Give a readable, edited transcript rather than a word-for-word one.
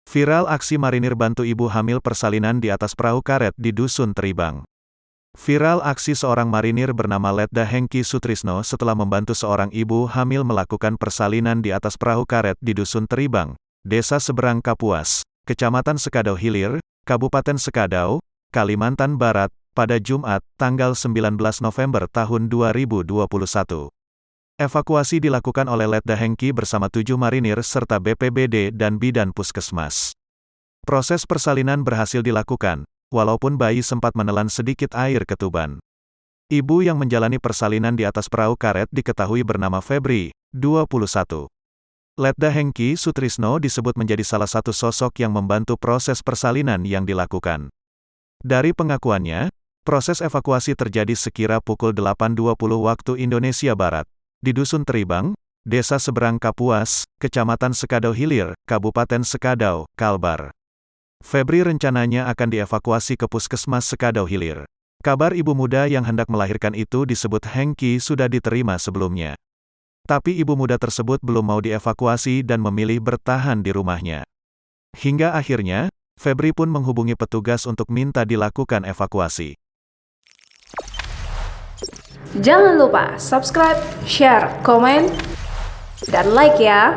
Viral aksi marinir bantu ibu hamil persalinan di atas perahu karet di Dusun Teribang. Viral aksi seorang marinir bernama Letda Hengki Sutrisno setelah membantu seorang ibu hamil melakukan persalinan di atas perahu karet di Dusun Teribang, Desa Seberang Kapuas, Kecamatan Sekadau Hilir, Kabupaten Sekadau, Kalimantan Barat, pada Jumat, tanggal 19 November tahun 2021. Evakuasi dilakukan oleh Letda Hengki bersama 7 marinir serta BPBD dan bidan puskesmas. Proses persalinan berhasil dilakukan, walaupun bayi sempat menelan sedikit air ketuban. Ibu yang menjalani persalinan di atas perahu karet diketahui bernama Febri, 21. Letda Hengki Sutrisno disebut menjadi salah satu sosok yang membantu proses persalinan yang dilakukan. Dari pengakuannya, proses evakuasi terjadi sekira pukul 8.20 waktu Indonesia Barat. Di Dusun Teribang, Desa Seberang Kapuas, Kecamatan Sekadau Hilir, Kabupaten Sekadau, Kalbar. Febri rencananya akan dievakuasi ke Puskesmas Sekadau Hilir. Kabar ibu muda yang hendak melahirkan itu disebut Hengki sudah diterima sebelumnya. Tapi ibu muda tersebut belum mau dievakuasi dan memilih bertahan di rumahnya. Hingga akhirnya, Febri pun menghubungi petugas untuk minta dilakukan evakuasi. Jangan lupa subscribe, share, komen, dan like ya!